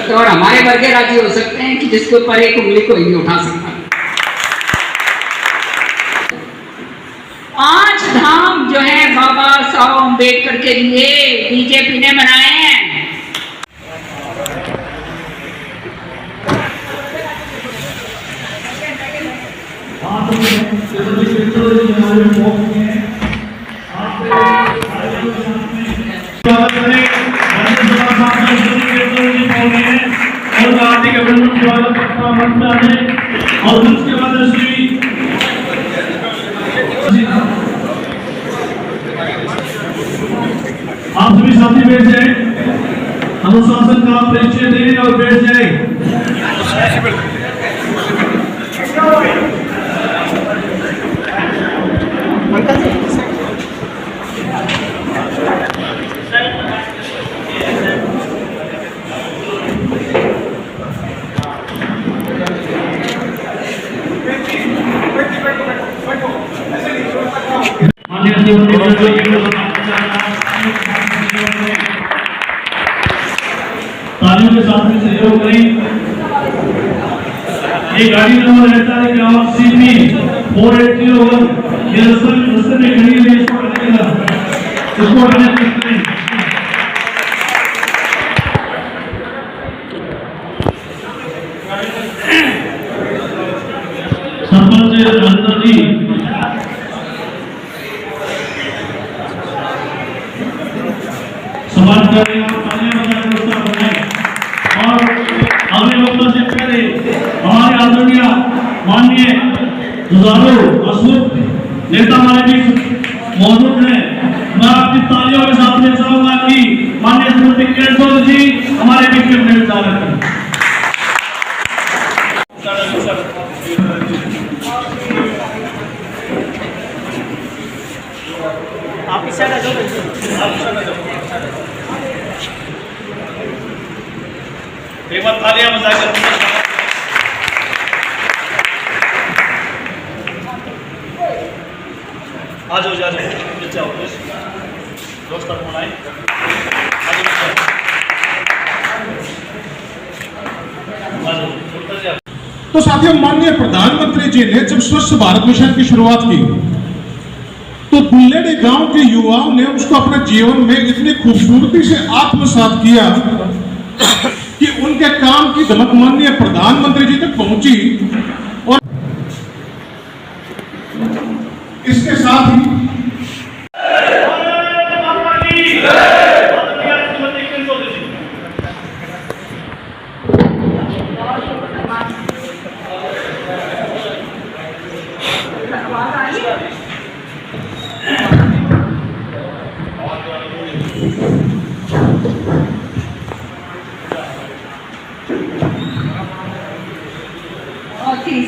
सकते हैं और हमारे वर्ग के राज्य हो सकते हैं कि जिसके ऊपर एक उंगली कोई नहीं उठा सकता। 5 धाम जो है बाबा साहब अम्बेडकर के लिए बीजेपी ने बनाए हैं। और उसके बाद आप सभी साथी बैठ जाए, अनुशासन का परिचय दें और बैठ जाए। तालियों के साथ में सहयोग करें। ये गाड़ी नंबर रहता है कि और सीपी 4801 ये रास्ते में खड़ी है, इसको कनेक्ट करें। सरपंच अंदर जी समाज करें और अगले वक्ता से पहले हमारे आदरणीय माननीय जुझारू अशोक नेता हमारे बीच मौजूद हैं। मैं आपकी तालियों के साथ में चाहूंगा कि माननीय श्रीमती केशव जी हमारे बीच में प्रेम चालक हैं। आप इस साइड आ जाओ, एक बार तालियां बजाकर आ जाओ, जा जाओ, नीचे आओ प्लीज, दोस्त तक बुलाएं। तो साथियों, माननीय प्रधानमंत्री जी ने जब स्वच्छ भारत मिशन की शुरुआत की तो बुल्लेडी गांव के युवाओं ने उसको अपने जीवन में इतनी खूबसूरती से आत्मसात किया कि उनके काम की धमक माननीय प्रधानमंत्री जी तक पहुंची। और इसके साथ ही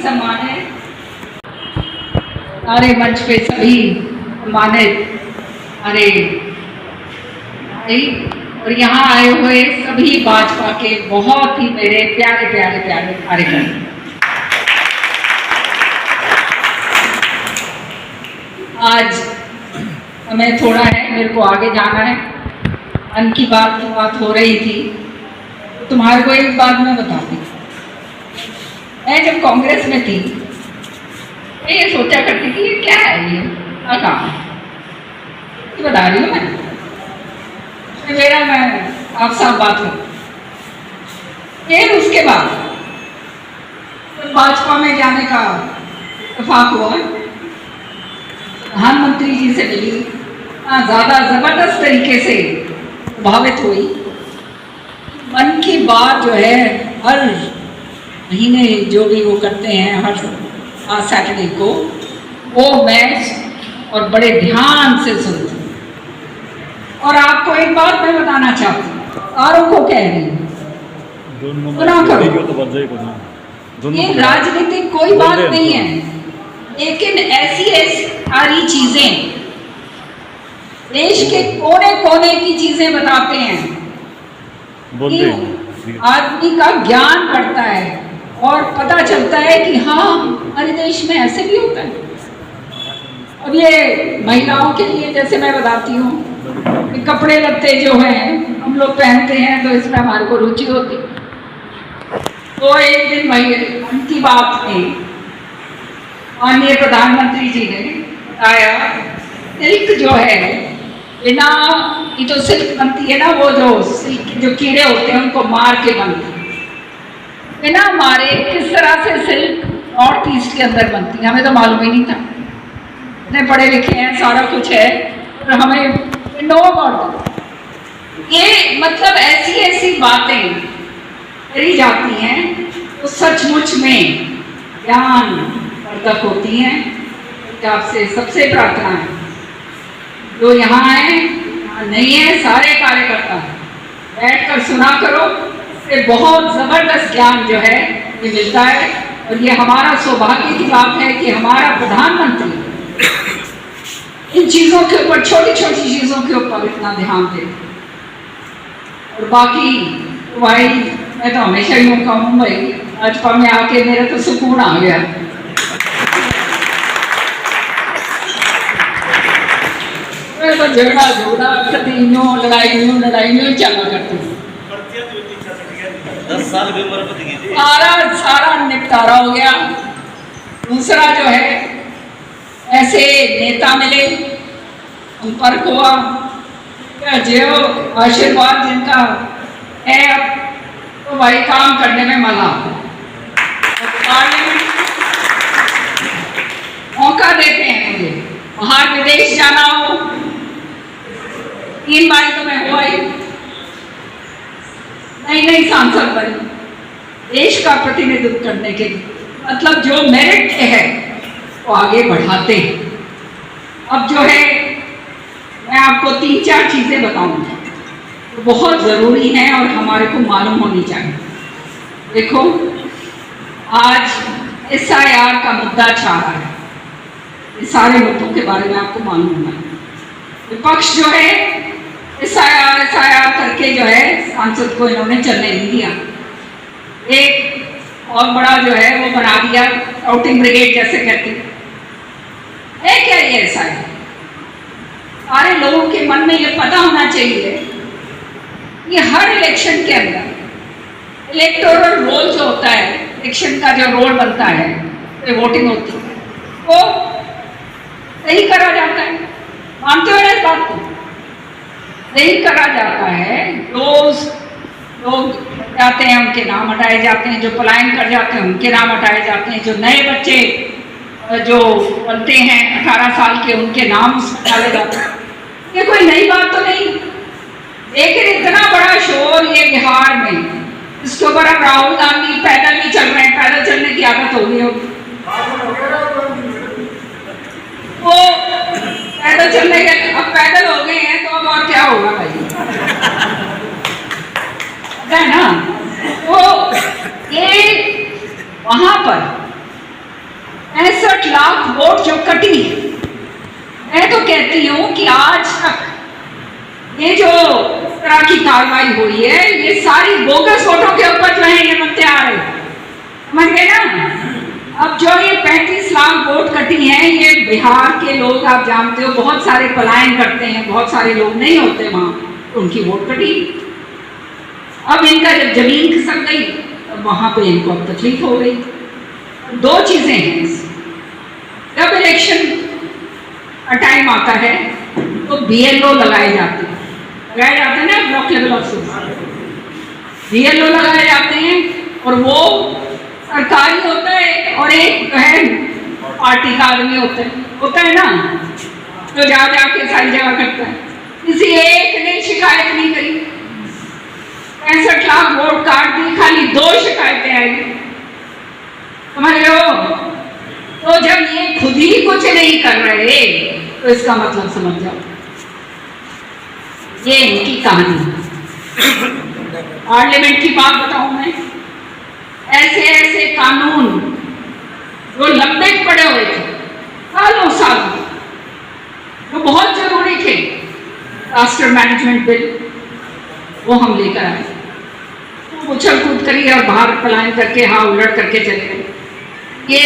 सम्मानित अरे मंच पे सभी सम्मानित अरे भाई और यहाँ आए हुए सभी भाजपा के बहुत ही मेरे प्यारे प्यारे प्यारे कार्यकर्ता, आज हमें थोड़ा है, मेरे को आगे जाना है। मन की बात हो रही थी, तो तुम्हारे को एक बात मैं बताती। मैं जब कांग्रेस में थी मैं ये सोचा करती थी ये क्या है, ये काम ये बता रही हूँ मैं मेरा मैं आप साफ बात करूँ। फिर उसके बाद तो भाजपा में जाने का इत्तेफाक हुआ, प्रधानमंत्री जी से मिली, ज़्यादा ज़बरदस्त तरीके से प्रभावित हुई। मन की बात जो है हर महीने जो भी वो करते हैं हर सैटरडे को, वो मैच और बड़े ध्यान से सुनते। और आपको एक बात मैं बताना चाहती हूँ, औरों को कह रही हूँ, ये राजनीतिक कोई बात नहीं है, लेकिन ऐसी सारी चीजें देश के कोने कोने की चीजें बताते हैं कि आदमी का ज्ञान बढ़ता है और पता चलता है कि हाँ हमारे देश में ऐसे भी होता है। अब ये महिलाओं के लिए जैसे मैं बताती हूँ, कपड़े लत्ते जो हैं हम लोग पहनते हैं तो इसमें हमारे को रुचि होती, तो एक दिन मन की बात में माननीय प्रधानमंत्री जी ने बताया सिल्क जो है बिना, ये तो सिल्क बनती है ना, वो जो सिल्क जो कीड़े होते हैं उनको मार के बनती है, बिना मारे किस तरह से सिल्क नॉर्थ ईस्ट के अंदर बनती है, हमें तो मालूम ही नहीं था। इतने पढ़े लिखे हैं, सारा कुछ है, और हमें नो अबाउट ये मतलब ऐसी ऐसी बातें करी जाती हैं तो सचमुच में ज्ञान वर्धक होती हैं। आपसे सबसे प्रार्थना है, जो यहाँ है यहाँ नहीं है, सारे कार्यकर्ता बैठकर सुना करो, इससे बहुत जबरदस्त ज्ञान जो है ये मिलता है। और ये हमारा सौभाग्य की बात है कि हमारा प्रधानमंत्री इन चीजों के ऊपर, छोटी छोटी चीजों के ऊपर इतना ध्यान देते। और बाकी तो भाई मैं तो हमेशा यूँ कहूँ भाई, भाजपा में आके मेरा तो सुकून आ गया। मैं तो झगड़ा लड़ाई चला करती हूँ। 10 साल भी उम्र बच गई। सारा निपटारा हो गया। दूसरा जो है, ऐसे नेता मिले, संपर्क हुआ, जो आशीर्वाद जिनका है अब तो भाई काम करने में मजा आता है। पार्लियामेंट मौका देते हैं मुझे, बाहर विदेश जाना हो, 3 बार तो मैं हुआ ही, नई सांसद बनी देश का प्रतिनिधित्व करने के लिए, मतलब जो मेरिट है वो आगे बढ़ाते हैं। अब जो है मैं आपको 3-4 चीजें बताऊंगा तो बहुत जरूरी है और हमारे को मालूम होनी चाहिए। देखो, आज SIR का मुद्दा छा रहा है, इस सारे मुद्दों के बारे में आपको मालूम होना है। विपक्ष जो है SIR करके जो है सांसद को इन्होंने चलने नहीं दिया, एक और बड़ा जो है वो बना दिया, आउटिंग ब्रिगेड जैसे कहते हैं। क्या ये SIR? सारे लोगों के मन में ये पता होना चाहिए कि हर इलेक्शन के अंदर इलेक्टोरल रोल जो होता है, इलेक्शन का जो रोल बनता है, तो वोटिंग होती है, वो सही करा जाता है। मानते हो ना इस बात को? सही करा जाता है। लोग जाते हैं उनके नाम हटाए जाते हैं, जो पलायन कर जाते हैं उनके नाम हटाए जाते हैं, जो नए बच्चे जो बनते हैं 18 साल के उनके नाम डाले जाते हैं। ये कोई नई बात तो नहीं, लेकिन इतना बड़ा शोर ये बिहार में, इसके ऊपर अब राहुल गांधी पैदल भी चल रहे हैं, पैदल चलने की आदत हो गई होगी, वो पैदल चलने के अब पैदल हो गए हैं तो अब और क्या होगा भाई, है ना? तो ये वहां पर 65 लाख वोट जो कटी है, मैं तो कहती हूँ कि आज तक ये जो तरह की कार्रवाई हुई है, ये सारी बोगस वोटों के ऊपर जो है ये बनते आ रहे, समझ गए ना? अब जो ये 35 लाख वोट कटी हैं, ये बिहार के लोग आप जानते हो बहुत सारे पलायन करते हैं, बहुत सारे लोग नहीं होते वहां, तो उनकी वोट कटी। अब इनका जब जमीन खिसक गई तब वहां पे इनको अब तकलीफ हो गई। 2 चीजें हैं, जब इलेक्शन का टाइम आता है तो BLO लगाए जाते हैं ना, ब्लॉक लेवल ऑफिसर, BLO लगाए जाते हैं, और वो सरकारी होता है और एक है पार्टी का आदमी होता है ना, तो जाके सारी जगह करता है। किसी एक ने शिकायत नहीं करी, 65 लाख वोट काट दी, खाली 2 शिकायतें आई, समझ रहे हो? तो जब ये खुद ही कुछ नहीं कर रहे तो इसका मतलब समझ जाओ, ये इनकी कहानी। पार्लियामेंट की बात बताऊं मैं, ऐसे कानून जो लंबे पड़े हुए थे सालों, जो बहुत जरूरी थे, राष्ट्र मैनेजमेंट बिल, वो हम लेकर आए, उछल कूद करिए और बाहर पलायन करके हाँ उलट करके चले गए। ये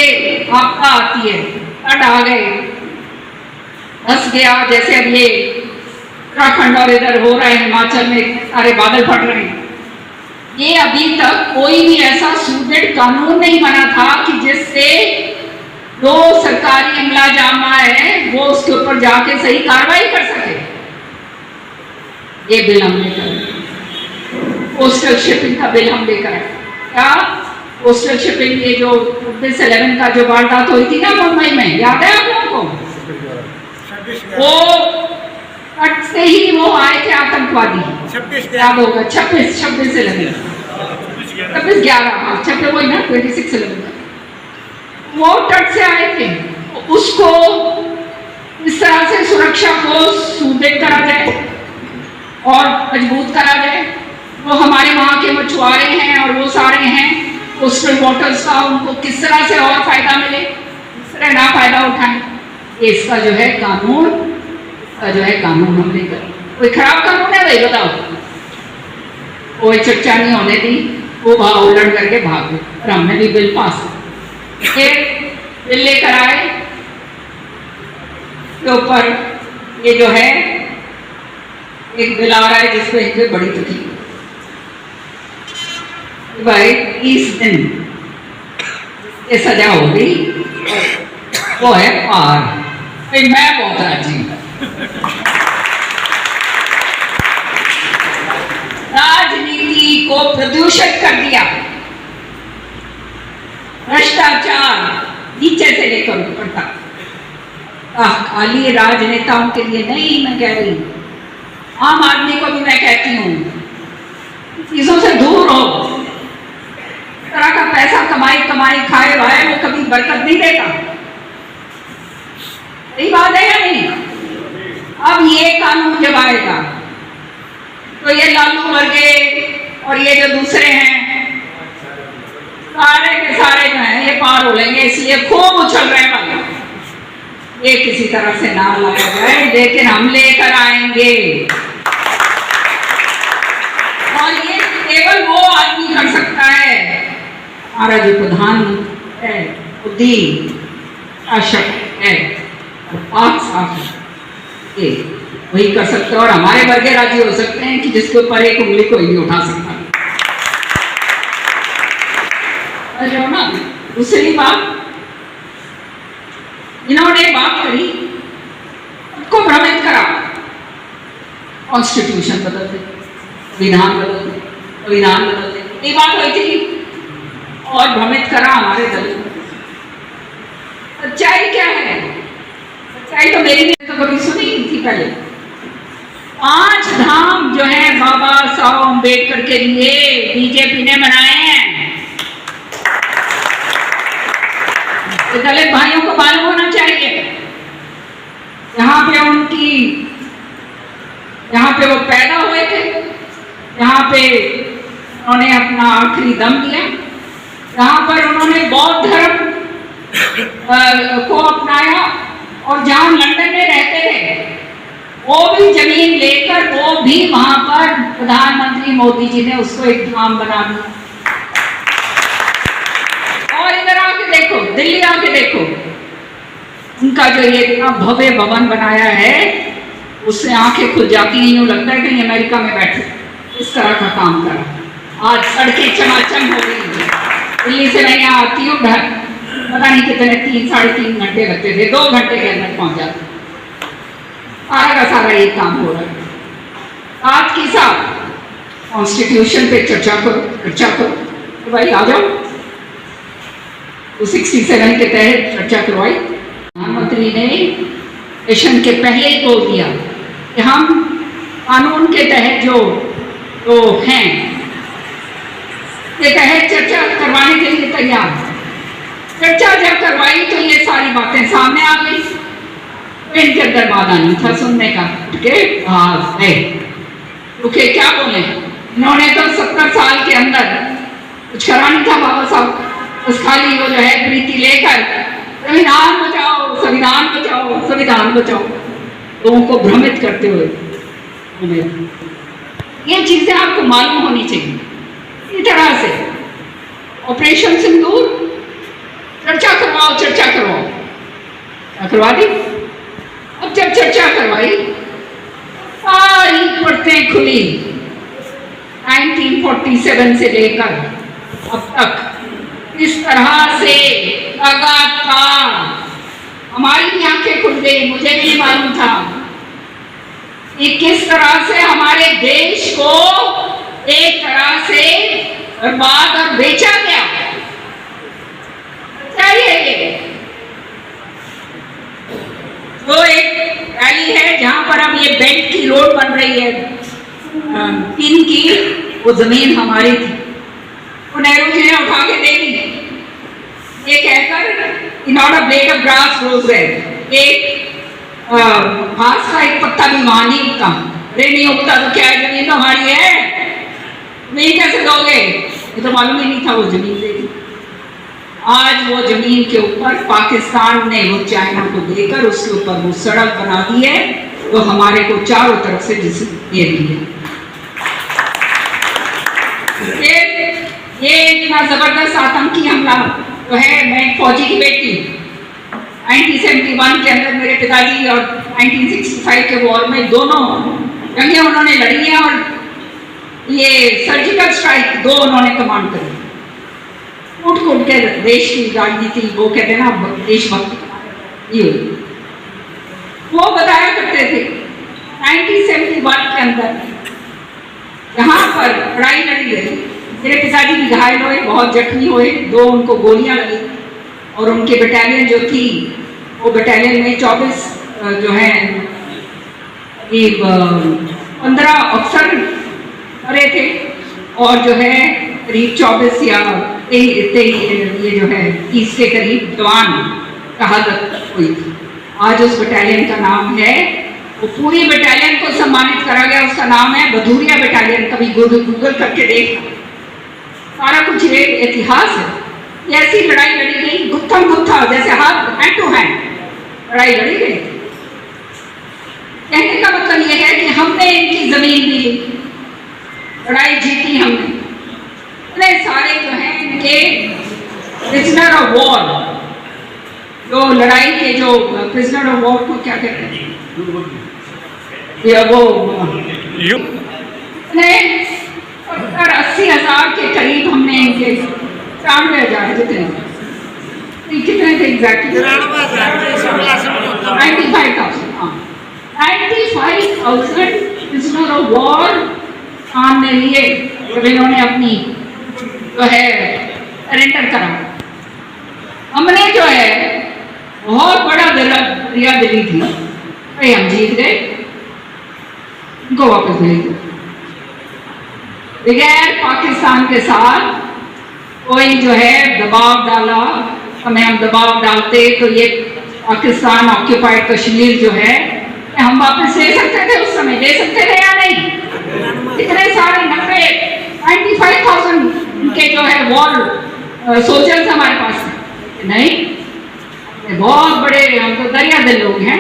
आपदा आती है, तट आ गए, धस गया, जैसे अब ये उत्तराखंड और इधर हो रहा है, हिमाचल में सारे बादल फट रहे हैं, ये अभी तक कोई भी ऐसा सूटेड कानून नहीं बना था कि जिससे जो सरकारी अमला जामा है वो उसके ऊपर जाके सही कार्रवाई कर सके। ये बिल हम लेकर पोस्टल शिपिंग का बिल हम लेकर आए। क्या पोस्टल शिपिंग, ये जो 11 का जो वारदात हुई थी ना मुंबई में, याद है आप लोगों को? वो कट से ही वो आए थे आतंकवादी, याद होगा, 26/11 वही ना 26/11 वो तट से आए थे। उसको इस तरह से सुरक्षा को सुदृढ़ करा जाए और मजबूत करा जाए। वो हमारे वहाँ के मछुआरे हैं और वो सारे हैं कोस्टल वाटर्स का, उनको किस तरह से और फायदा मिले, किस तरह ना फायदा उठाएं, इसका जो है कानून हम लेकर। कोई खराब कानून है भाई, बताओ? कोई चर्चा नहीं होने दी, वो भाव उलट करके भाग गए और हमने भी बिल पास बिल लेकर आए के ऊपर। ये जो है एक बिल आ रहा है जिसपे इनके बड़ी तकलीफ भाई 30 दिन ये सजा हो गई, वो है पार। भाई मैं बहुत राजी हूं। राजनीति को प्रदूषित कर दिया, भ्रष्टाचार नीचे से लेकर ऊपर तक। खाली राजनेताओं के लिए नहीं, मैं कह रही आम आदमी को भी मैं कहती हूँ, चीजों से दूर हो। तरह का पैसा कमाई खाए वाए वो कभी बरकत नहीं देता। सही बात है या नहीं? अब ये कानून जब आएगा तो ये लालू वर्गे और ये जो दूसरे हैं सारे के सारे जो हैं ये पार हो लेंगे। इसलिए खूब उछल रहे हैं, ये किसी तरह से ना लाया जाए, लेकिन हम लेकर आएंगे। और ये केवल वो आदमी कर सकता है, हमारा जो प्रधान है, बुद्धि शासक है, पाक शासक, ये वही कर सकते हैं। और हमारे वर्गे राजी हो सकते हैं कि जिसके ऊपर एक उंगली कोई नहीं उठा सकता। जो ना दूसरी बात इन्होंने बात करी, को भ्रमित करा, कॉन्स्टिट्यूशन बदल दे, संविधान बदल दे, संविधान बदल दे, ये बात हुई थी। और भ्रमित करा हमारे दल। सच्चाई क्या है? सच्चाई तो मेरी भी तो कभी सुनी थी पहले। 5 धाम जो है बाबा साहब अम्बेडकर के लिए बीजेपी ने बनाए हैं। तो दलित भाइयों को मालूम होना चाहिए, यहाँ पे वो पैदा हुए थे, यहाँ पे उन्होंने अपना आखिरी दम दिया, यहाँ पर उन्होंने बौद्ध धर्म को अपनाया। और जहाँ लंदन में रहते थे वो भी जमीन लेकर वो भी वहां पर प्रधानमंत्री मोदी जी ने उसको एक धाम बना दिया। और इधर आके देखो, दिल्ली आके देखो, उनका जो ये इतना भव्य भवन बनाया है उससे आंखें खुल जाती हैं, यूं लगता है कहीं अमेरिका में बैठे। इस तरह का काम करा। आज सड़कें चमाचम हो गई हैं। दिल्ली से मैं यहाँ आती हूँ, पता नहीं कितने 3-3.5 घंटे लगते थे, 2 घंटे के अंदर पहुंच जाते। सारा का सारा ये काम हो रहा है। आज की साथ कॉन्स्टिट्यूशन पे चर्चा करो तो भाई आ जाओ। तो 67 के तहत चर्चा करवाई। प्रधानमंत्री ने सेशन के पहले ही बोल दिया कि हम कानून के तहत जो हैं के तहत चर्चा करवाने के लिए तैयार है। चर्चा जब करवाई तो ये सारी बातें सामने आ गई। तो इनके अंदर वादा नहीं था सुनने का, रुके क्या बोले। इन्होंने तो 70 साल के अंदर कुछ करा नहीं था बाबा साहब, बस खाली वो जो है प्रीति लेकर संविधान बचाओ, संविधान बचाओ, संविधान बचाओ, लोगों को भ्रमित करते हुए। ये चीजें आपको मालूम होनी चाहिए। इस तरह से ऑपरेशन सिंदूर चर्चा करवाओ, चर्चा करवा दी। अब जब चर्चा करवाई सारी परतें खुली। 19 1947 से लेकर अब तक इस तरह से लगातार हमारी भी आंखें खुल गई, मुझे नहीं मालूम था कि किस तरह से हमारे देश को एक तरह से बर्बाद और बेचा गया। चाहिए वो एक रैली है जहां पर अब ये बेल्ट की रोड बन रही है पिन की, वो जमीन हमारी थी, वो नेहरू जी ने उठा के दे दी, ये कहकर not a blade of grass grows there, एक घास का एक पत्ता भी वहां नहीं उगता। अरे नहीं उगता तो क्या है, जमीन तो हमारी है, जमीन कैसे दोगे? ये तो मालूम ही नहीं था वो जमीन दे दी। आज वो जमीन के ऊपर पाकिस्तान ने वो चाइना को देकर उसके ऊपर वो सड़क बना दी है, तो हमारे को चारों तरफ से जिसे दे दी है। ये इतना जबरदस्त आतंकी हमला तो है। मैं फौजी की बेटी, 1971 के अंदर मेरे पिताजी और 1965 के वॉर में दोनों जंगें उन्होंने लड़ी हैं, और ये सर्जिकल स्ट्राइक दो उन्होंने कमांड करी। उठ उठ के देश की राजनीति, वो कहते ना देशभक्ति, ये वो बताया करते थे 1971 के अंदर यहाँ पर लड़ाई लड़ी गई, मेरे पिताजी भी घायल हुए, बहुत जख्मी हुए, दो उनको गोलियां लगी, और उनके बटालियन जो थी वो बटालियन में 24 जो है ये 15 अफसर भरे थे, और जो है करीब 24 या ये जो है 30 के करीब जवान शहादत हुई थी। आज उस बटालियन का नाम है, वो पूरी बटालियन को सम्मानित करा गया, उसका नाम है भदूरिया बटालियन। कभी गूगल करके देखना, सारा कुछ ये इतिहास है। ऐसी लड़ाई लड़ी गई, गुत्थम गुत्था, जैसे हाथ हैंड टू हैंड लड़ाई लड़ी गई। कहने का मतलब ये है कि हमने इनकी जमीन भी ली, लड़ाई जीती हमने। इतने सारे जो हैं इनके प्रिजनर ऑफ वॉर, जो लड़ाई के जो प्रिजनर ऑफ वॉर को क्या कहते हैं, ये वो 70,000 के करीब हमने इनके 93,000 कितने थे एग्जैक्टली 95,000 प्रिजनर ऑफ वॉर सामने लिए, जब इन्होंने अपनी जो है सरेंडर करा। हमने जो है बहुत बड़ा दरिया दिली थी, भाई हम जीत गए, उनको वापस भेज दो। बगैर पाकिस्तान के साथ कोई जो है दबाव डाला, हमें हम दबाव डालते तो ये पाकिस्तान ऑक्यूपाइड कश्मीर जो है हम वापस ले सकते थे, उस समय ले सकते थे या नहीं? इतने सारे 95,000 के जो है वॉर सोल्जर्स हमारे पास थे, नहीं, बहुत बड़े, हम तो दरिया दिल लोग हैं,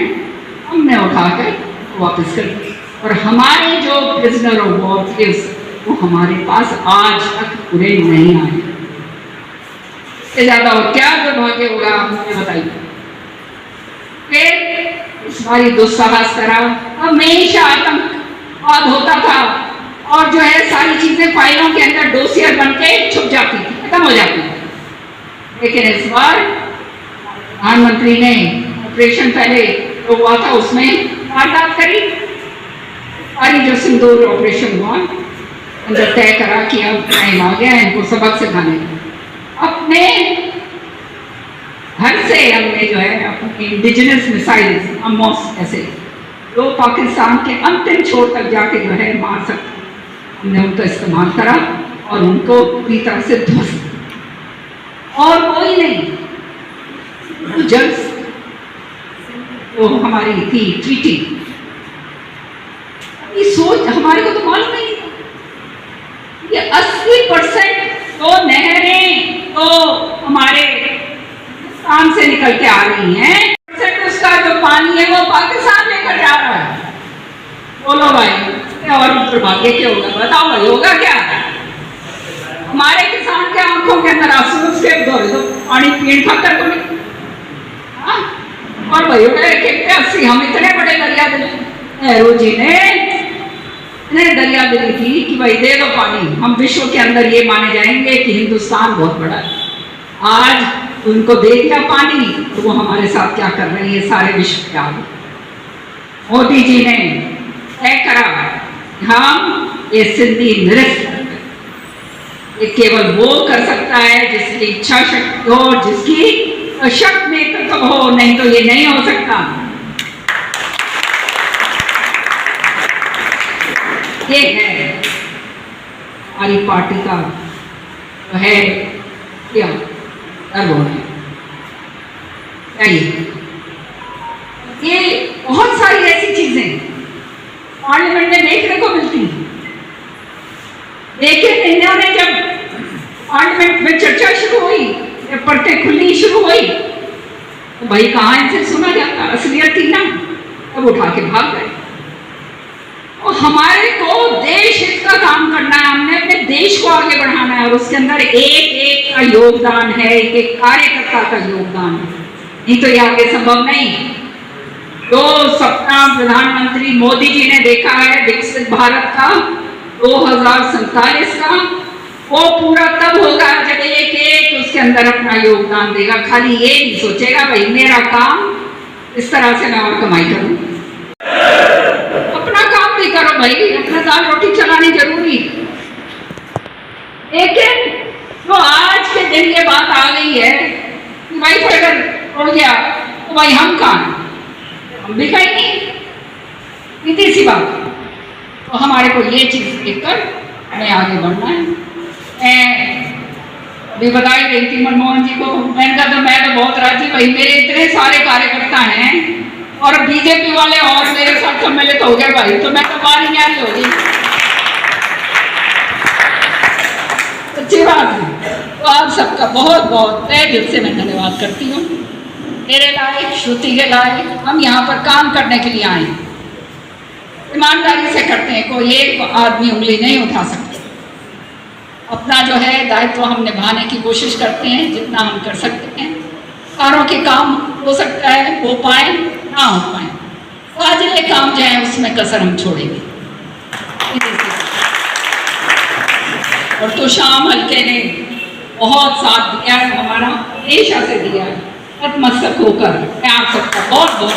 हमने उठाकर वापस कर दिया। और हमारे जो प्रिजनर ऑफ वॉर थे वो हमारे पास आज तक पूरे नहीं आए। इससे ज्यादा और क्या दुर्भाग्य होगा, आप मुझे बताइए। फिर इस बारी दुस्साहस करा, हमेशा आतंकवाद होता था, और जो है सारी चीजें फाइलों के अंदर डोसियर बन के छुप जाती थी, खत्म हो जाती थी। लेकिन इस बार प्रधानमंत्री ने ऑपरेशन पहले जो हुआ था उसमें वारदात करी, सारी जो सिंदूर ऑपरेशन हुआ अंदर तय करा कि अब टाइम आ गया इनको सबक सिखाने का। अपने घर से हमने जो है अपने इंडिजिनस मिसाइल्स, अमोस ऐसे जो पाकिस्तान के अंतिम छोर तक जाके जो है मार सकते, हमने उनको इस्तेमाल करा और उनको पूरी तरह से ध्वस्त, और कोई नहीं। जज तो हमारी थी ट्रीटी, ये सोच हमारे को तो मालूम नहीं था, ये 80% तो नहरें तो हमारे पाकिस्तान से निकल के आ रही हैं, उसका जो पानी है वो पाकिस्तान लेकर जा रहा है। बोलो भाई, क्या और दुर्भाग्य क्या होगा? बताओ भाई, होगा क्या? हमारे किसान के आंखों के अंदर आंसू उसके दौरे तो पानी पीण खातर को नहीं, और भाई 80 हम इतने बड़े दरिया दिले, नेहरू जी ने इतने दरिया दिली थी कि भाई दे दो पानी, हम विश्व के अंदर ये माने जाएंगे कि हिंदुस्तान बहुत बड़ा है। आज उनको दे दिया पानी तो वो हमारे साथ क्या कर रही है सारे विश्व के आगे। मोदी जी ने तय करा हम ये सिंधी नृत्य ये केवल वो कर सकता है जिसकी इच्छा शक्ति हो, जिसकी सशक्त नेतृत्व हो, नहीं तो ये नहीं हो सकता। ये है हमारी पार्टी का जो है क्या गर्व है। ये बहुत सारी ऐसी चीजें पार्लियामेंट में देखने को मिलती हैं। देखिए इन्होंने जब पार्लियामेंट में चर्चा शुरू हुई, जब पढ़ते खुलनी शुरू हुई तो भाई कहाँ इनसे सुना जाता, असलियत थी ना, तब उठा के भाग गए। और हमारे को देश हित का काम करना है, हमने अपने देश को आगे बढ़ाना है और उसके अंदर एक एक का योगदान है, एक एक कार्यकर्ता का योगदान है, नहीं तो ये आगे संभव नहीं। जो सपना प्रधानमंत्री मोदी जी ने देखा है विकसित भारत का 2047 का, वो पूरा तब होगा जब एक एक उसके अंदर अपना योगदान देगा। खाली ये नहीं सोचेगा भाई मेरा काम इस तरह से मैं और कमाई करूं। अपना काम भी करो भाई, अपना दाल रोटी चलानी जरूरी। लेकिन तो आज के दिन ये बात आ गई है कि भाई अगर उड़ गया तो भाई हम कहाँ, हम भी कहीं नहीं, सीधी सी बात। तो हमारे को ये चीज देखकर हमें आगे बढ़ना है। मैं अभी बताई रही थी मनमोहन जी को, मैंने कहा मैं तो बहुत राजी भाई, मेरे इतने सारे कार्यकर्ता हैं और बीजेपी वाले और मेरे साथ सम्मिलित हो गए भाई, तो मैं तो बारी न्यारी हो गई। अच्छी बात है। तो आप सबका बहुत बहुत तहे दिल से मैं धन्यवाद करती हूँ। मेरे लायक, श्रुति के लायक, हम यहाँ पर काम करने के लिए आए, ईमानदारी से करते हैं, कोई एक आदमी उंगली नहीं उठा सकता। अपना जो है दायित्व हम निभाने की कोशिश करते हैं जितना हम कर सकते हैं। कारों के काम हो सकता है हो पाए ना हो पाए, फाजिले काम जो है उसमें कसर हम छोड़ेंगे। और तो शाम हल्के ने बहुत साथ दिया है, हमारा हमेशा से दिया है, नतमस्तक होकर मैं आप सबका बहुत बहुत